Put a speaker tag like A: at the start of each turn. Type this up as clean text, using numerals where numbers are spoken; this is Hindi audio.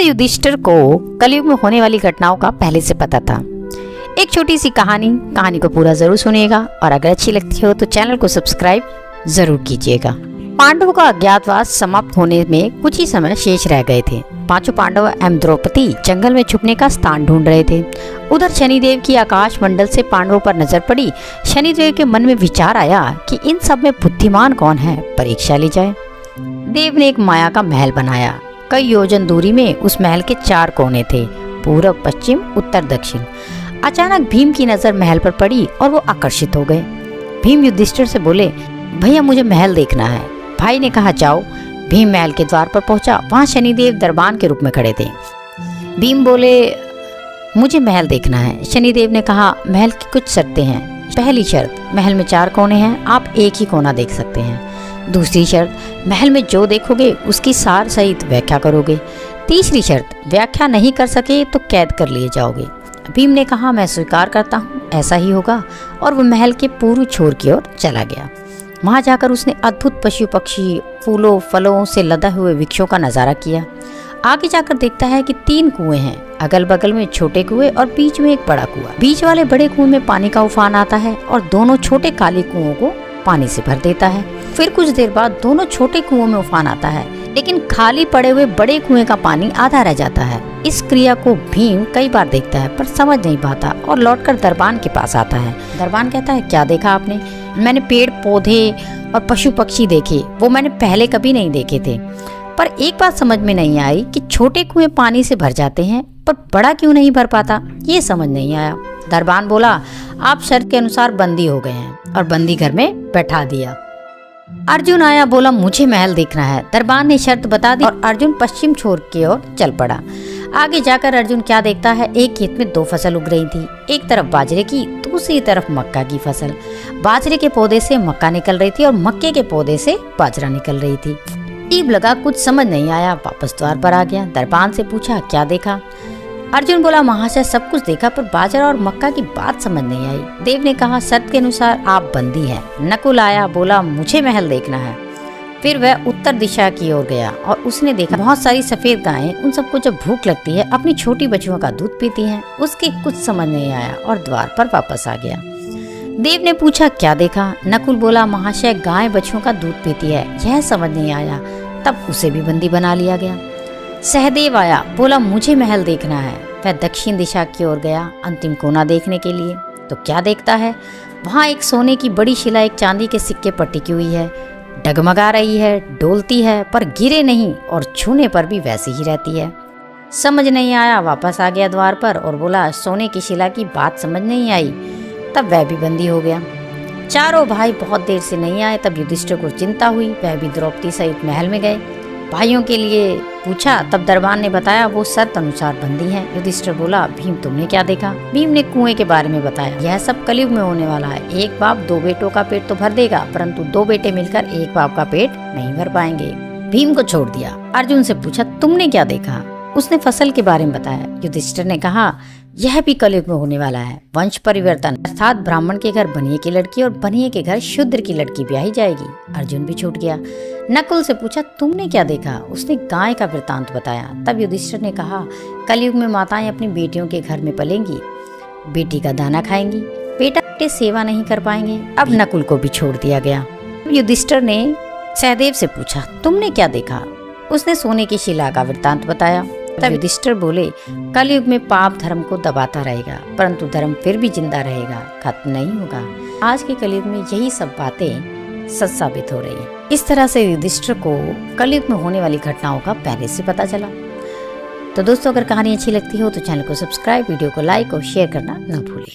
A: युधिष्ठिर को कलयुग में होने वाली घटनाओं का पहले से पता था। एक छोटी सी कहानी को पूरा जरूर सुनिएगा और अगर अच्छी लगती हो तो चैनल को सब्सक्राइब जरूर कीजिएगा। पांडवों का अज्ञातवास समाप्त होने में कुछ ही समय शेष रह गए थे। पांचों पांडव एवं द्रौपदी जंगल में छुपने का स्थान ढूंढ रहे थे। उधर शनिदेव की आकाश मंडल से पांडवों पर नजर पड़ी। शनिदेव के मन में विचार आया कि इन सब में बुद्धिमान कौन है, परीक्षा ली जाए। देव ने एक माया का महल बनाया। कई योजन दूरी में उस महल के 4 कोने थे, पूर्व, पश्चिम, उत्तर, दक्षिण। अचानक भीम की नजर महल पर पड़ी और वो आकर्षित हो गए। भीम युधिष्ठिर से बोले, भैया मुझे महल देखना है। भाई ने कहा जाओ। भीम महल के द्वार पर पहुंचा। वहां शनिदेव दरबान के रूप में खड़े थे। भीम बोले, मुझे महल देखना है। शनिदेव ने कहा, महल की कुछ शर्तें हैं। पहली शर्त, महल में 4 कोने हैं, आप एक ही कोना देख सकते हैं। दूसरी शर्त, महल में जो देखोगे उसकी सार सहित व्याख्या करोगे। तीसरी शर्त, व्याख्या नहीं कर सके तो कैद कर लिए जाओगे। भीम ने कहा, मैं स्वीकार करता हूँ, ऐसा ही होगा। और वो महल के पूर्व छोर की ओर चला गया। वहां जाकर उसने अद्भुत पशु पक्षी, फूलों फलों से लदा हुए वृक्षों का नजारा किया। आगे जाकर देखता है कि 3 कुएं हैं, अगल बगल में छोटे कुएं और बीच में एक बड़ा कुआं। बीच वाले बड़े कुएं में पानी का उफान आता है और दोनों छोटे काले कुओं को पानी से भर देता है। फिर कुछ देर बाद दोनों छोटे कुओं में उफान आता है, लेकिन खाली पड़े हुए बड़े कुएं का पानी आधा रह जाता है। इस क्रिया को भीम कई बार देखता है पर समझ नहीं पाता और लौटकर दरबान के पास आता है। दरबान कहता है, क्या देखा आपने? मैंने पेड़ पौधे और पशु पक्षी देखे, वो मैंने पहले कभी नहीं देखे थे। पर एक बात समझ में नहीं आई कि छोटे कुएं पानी से भर जाते हैं पर बड़ा क्यों नहीं भर पाता, ये समझ नहीं आया। दरबान बोला, आप शर्त के अनुसार बंदी हो गए हैं, और बंदी घर में बैठा दिया। अर्जुन आया, बोला मुझे महल देखना है। दरबान ने शर्त बता दी और अर्जुन पश्चिम छोर की ओर चल पड़ा। आगे जाकर अर्जुन क्या देखता है, एक खेत में 2 फसल उग रही थी। एक तरफ बाजरे की, दूसरी तरफ मक्का की फसल। बाजरे के पौधे से मक्का निकल रही थी और मक्के के पौधे से बाजरा निकल रही थी। अजीब लगा, कुछ समझ नहीं आया, वापस द्वार पर आ गया। दरबान से पूछा, क्या देखा? अर्जुन बोला, महाशय सब कुछ देखा पर बाजरा और मक्का की बात समझ नहीं आई। देव ने कहा, शर्त के अनुसार आप बंदी हैं। नकुल आया, बोला मुझे महल देखना है। फिर वह उत्तर दिशा की ओर गया और उसने देखा बहुत सारी सफेद गायें, उन सबको जब भूख लगती है अपनी छोटी बच्चियों का दूध पीती हैं। उसके कुछ समझ नहीं आया और द्वार पर वापस आ गया। देव ने पूछा, क्या देखा? नकुल बोला, महाशय गाय बच्चियों का दूध पीती है, यह समझ नहीं आया। तब उसे भी बंदी बना लिया गया। सहदेव आया, बोला मुझे महल देखना है। वह दक्षिण दिशा की ओर गया अंतिम कोना देखने के लिए। तो क्या देखता है, वहाँ एक सोने की बड़ी शिला एक चांदी के सिक्के पर टिकी हुई है। डगमगा रही है, डोलती है पर गिरे नहीं और छूने पर भी वैसी ही रहती है। समझ नहीं आया, वापस आ गया द्वार पर और बोला, सोने की शिला की बात समझ नहीं आई। तब वह भी बंदी हो गया। चारों भाई बहुत देर से नहीं आए। तब युधिष्ठिर को चिंता हुई, वह भी द्रौपदी सहित महल में गए। भाइयों के लिए पूछा, तब दरबान ने बताया वो शर्त अनुसार बंदी हैं। युधिष्ठिर बोला, भीम तुमने क्या देखा? भीम ने कुएं के बारे में बताया। यह सब कलयुग में होने वाला है। एक बाप 2 बेटों का पेट तो भर देगा, परंतु 2 बेटे मिलकर एक बाप का पेट नहीं भर पाएंगे। भीम को छोड़ दिया। अर्जुन से पूछा, तुमने क्या देखा? उसने फसल के बारे में बताया। युधिष्ठिर ने कहा, यह भी कलयुग में होने वाला है। वंश परिवर्तन, अर्थात ब्राह्मण के घर बनिए की लड़की और बनिए के घर शूद्र की लड़की ब्याही जाएगी। अर्जुन भी छूट गया। नकुल से पूछा, तुमने क्या देखा? उसने गाय का वृतांत बताया। तब युधिष्ठिर ने कहा, कलयुग में माताएं अपनी बेटियों के घर में पलेंगी, बेटी का दाना खाएंगी, बेटा सेवा नहीं कर पाएंगे। अब नकुल को भी छोड़ दिया गया। युधिष्ठिर ने सहदेव से पूछा, तुमने क्या देखा? उसने सोने की शिला का वृतांत बताया। तब युधिष्ठिर बोले, कलयुग में पाप धर्म को दबाता रहेगा, परंतु धर्म फिर भी जिंदा रहेगा, खत्म नहीं होगा। आज के कलयुग में यही सब बातें सच साबित हो रही है। इस तरह से युधिष्ठिर को कलयुग में होने वाली घटनाओं का पहले से पता चला। तो दोस्तों, अगर कहानी अच्छी लगती हो तो चैनल को सब्सक्राइब, वीडियो को लाइक और शेयर करना न भूलें।